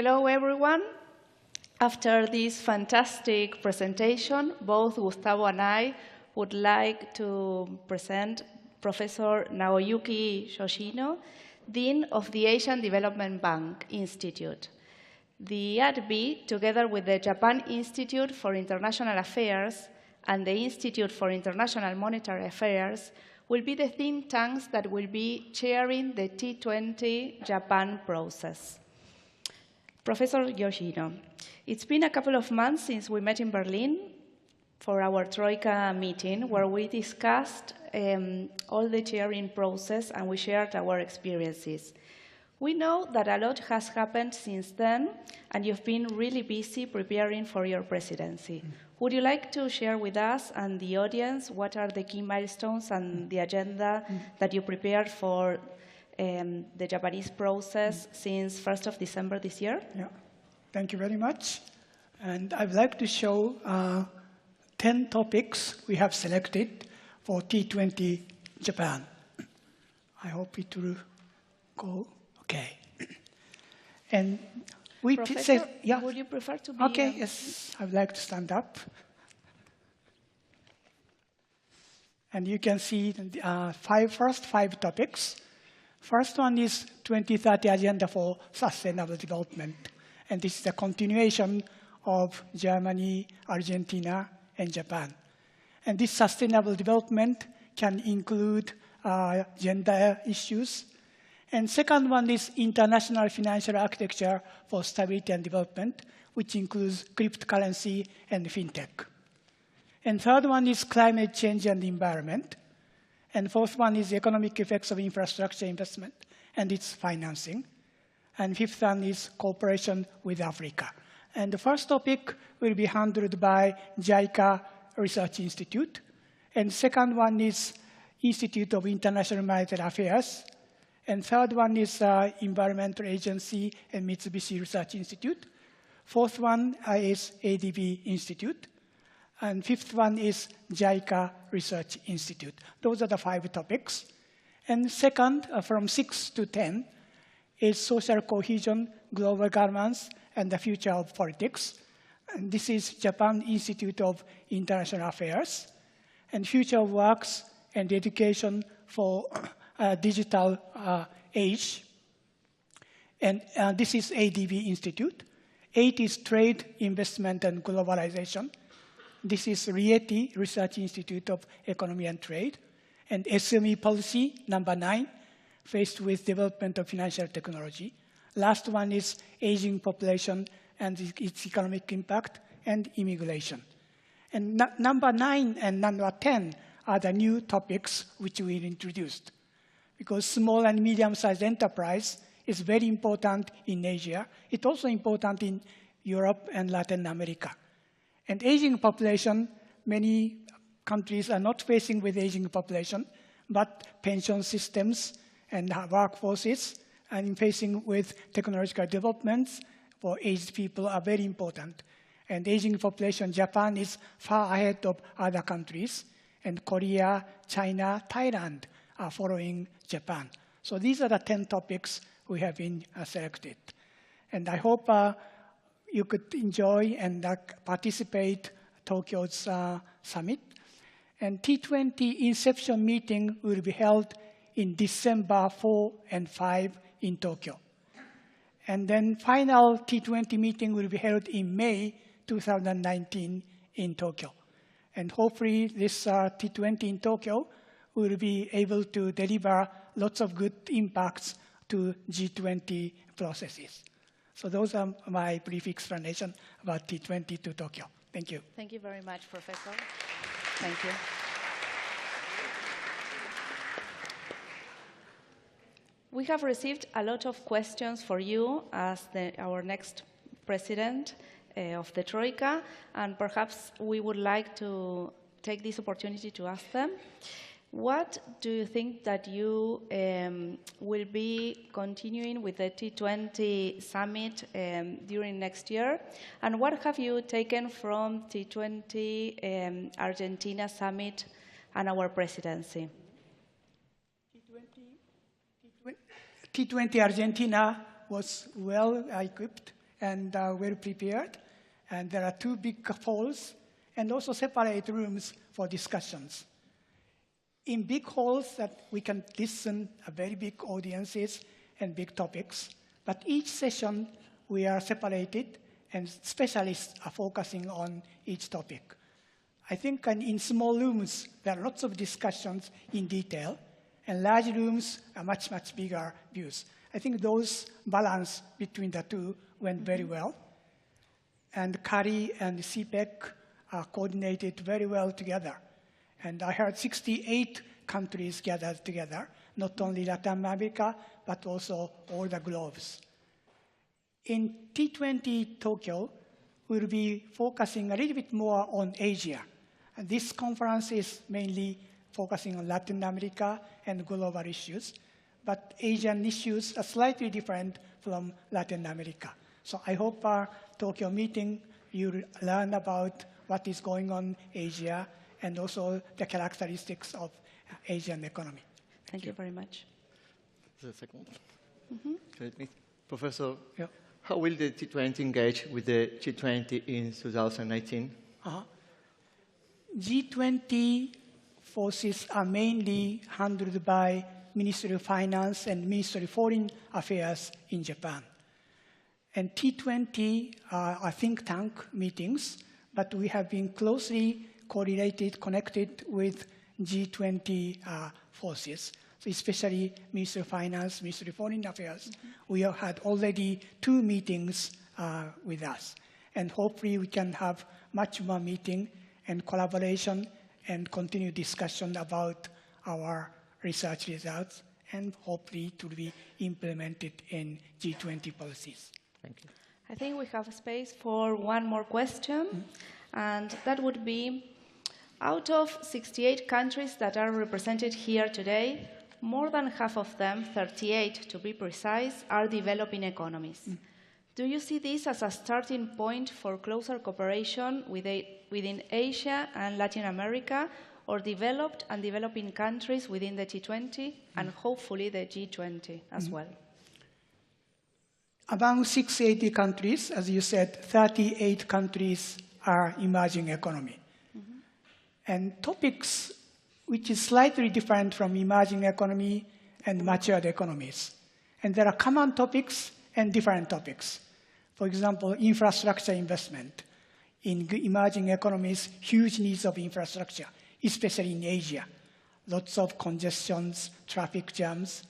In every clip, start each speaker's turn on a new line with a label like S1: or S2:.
S1: Hello, everyone. After this fantastic presentation, both Gustavo and I would like to present Professor Naoyuki Yoshino, Dean of the Asian Development Bank Institute. The ABDI, together with the Japan Institute for International Affairs and the Institute for International Monetary Affairs, will be the think tanks that will be chairing the T20 Japan process. Professor Yoshino, it's been a couple of months since we met in Berlin for our Troika meeting, where we discussed all the chairing process and we shared our experiences. We know that a lot has happened since then, and you've been really busy preparing for your presidency. Would you like to share with us and the audience what are the key milestones and the agenda that you prepared for the Japanese process since 1st of December this year?
S2: Yeah, thank you very much. And I'd like to show 10 topics we have selected for T20 Japan. I hope it will go okay. And we
S1: Professor,
S2: yeah.
S1: Would you prefer to be?
S2: Okay, yes, I'd like to stand up. And you can see the first five topics. First one is 2030 Agenda for Sustainable Development. And this is a continuation of Germany, Argentina, and Japan. And this sustainable development can include gender issues. And second one is International Financial Architecture for Stability and Development, which includes cryptocurrency and fintech. And third one is climate change and environment. And fourth one is the economic effects of infrastructure investment and its financing. And fifth one is cooperation with Africa. And the first topic will be handled by JICA Research Institute. And the second one is Institute of International Monetary Affairs. And third one is Environmental Agency and Mitsubishi Research Institute. Fourth one is ADB Institute. And fifth one is JICA Research Institute. Those are the five topics. And second, from 6 to 10, is social cohesion, global governance, and the future of politics. And this is Japan Institute of International Affairs. And future of works and education for digital age. And this is ADB Institute. 8 is trade, investment, and globalization. This is Rieti Research Institute of Economy and Trade. And SME policy, number 9, faced with development of financial technology. Last one is aging population and its economic impact and immigration. And number 9 and number 10 are the new topics which we introduced. Because small and medium-sized enterprise is very important in Asia. It's also important in Europe and Latin America. And aging population, many countries are not facing with aging population, but pension systems and workforces and facing with technological developments for aged people are very important. And aging population, Japan is far ahead of other countries. And Korea, China, Thailand are following Japan. So these are the 10 topics we have been selected. And I hope you could enjoy and participate Tokyo's summit. And T20 inception meeting will be held in December 4 and 5 in Tokyo. And then final T20 meeting will be held in May 2019 in Tokyo. And hopefully this T20 in Tokyo will be able to deliver lots of good impacts to G20 processes. So those are my brief explanation about T20 to Tokyo. Thank you.
S1: Thank you very much, Professor. Thank you. We have received a lot of questions for you as our next president of the Troika, and perhaps we would like to take this opportunity to ask them. What do you think that you will be continuing with the T20 summit during next year? And what have you taken from T20 Argentina summit and our presidency?
S2: T20 Argentina was well equipped and well prepared. And there are 2 big halls and also separate rooms for discussions. In big halls that we can listen to very big audiences and big topics, but each session we are separated and specialists are focusing on each topic. I think in small rooms there are lots of discussions in detail, and large rooms are much, much bigger views. I think those balance between the 2 went very well. And CARI and CIPPEC are coordinated very well together. And I heard 68 countries gathered together, not only Latin America, but also all the globes. In T20 Tokyo, we'll be focusing a little bit more on Asia. And this conference is mainly focusing on Latin America and global issues, but Asian issues are slightly different from Latin America. So I hope our Tokyo meeting, you'll learn about what is going on in Asia and also the characteristics of Asian economy.
S1: Thank you very much.
S3: The second. Professor, how will the T20 engage with the G20 in 2019?
S2: G20 forces are mainly handled by Ministry of Finance and Ministry of Foreign Affairs in Japan. And T20 are think tank meetings, but we have been closely coordinated, connected with G20 forces, so especially Ministry of Finance, Ministry of Foreign Affairs. We have had already 2 meetings with us. And hopefully we can have much more meeting and collaboration and continue discussion about our research results, and hopefully it will be implemented in G20 policies.
S3: Thank you.
S1: I think we have space for one more question, and that would be, out of 68 countries that are represented here today, more than half of them, 38 to be precise, are developing economies. Do you see this as a starting point for closer cooperation within Asia and Latin America, or developed and developing countries within the T20 and hopefully the G20 as well?
S2: Among 680 countries, as you said, 38 countries are emerging economy. And topics which is slightly different from emerging economy and matured economies. And there are common topics and different topics. For example, infrastructure investment. In emerging economies, huge needs of infrastructure, especially in Asia. Lots of congestions, traffic jams,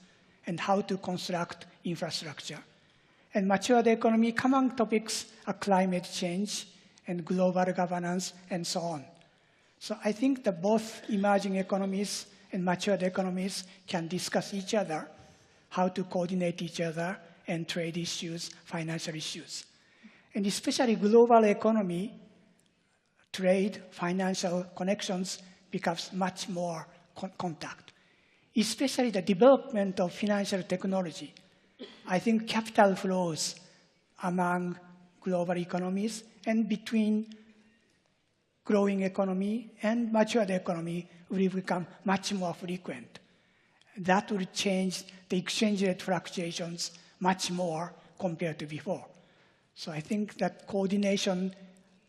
S2: and how to construct infrastructure. And matured economy, common topics are climate change and global governance and so on. So I think that both emerging economies and matured economies can discuss each other, how to coordinate each other, and trade issues, financial issues. And especially global economy, trade, financial connections becomes much more contact. Especially the development of financial technology. I think capital flows among global economies and between growing economy and matured economy will become much more frequent. That will change the exchange rate fluctuations much more compared to before. So I think that coordination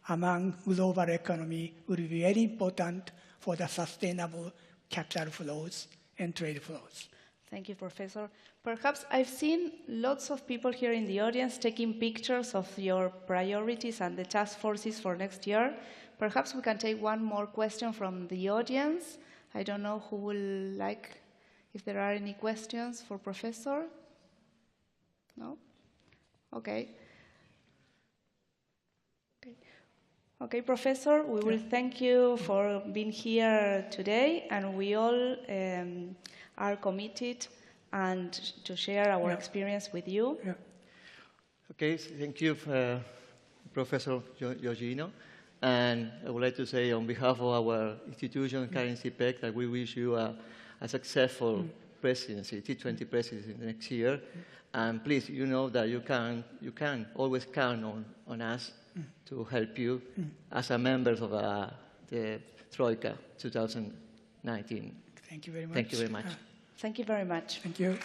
S2: among global economy will be very important for the sustainable capital flows and trade flows.
S1: Thank you, Professor. Perhaps I've seen lots of people here in the audience taking pictures of your priorities and the task forces for next year. Perhaps we can take one more question from the audience. I don't know who will like, if there are any questions for Professor. No? Okay. Okay, Professor, we will thank you for being here today, and we all are committed and to share our experience with you.
S3: Okay, so thank you, Professor Yoshino. And I would like to say on behalf of our institution, CARI and CIPPEC, that we wish you a successful presidency, T20 presidency next year. And please, you know that you can always count on us to help you as a member of the Troika 2019.
S2: Thank you very much.
S3: Thank you very much.
S1: Thank you very much.
S2: Thank you.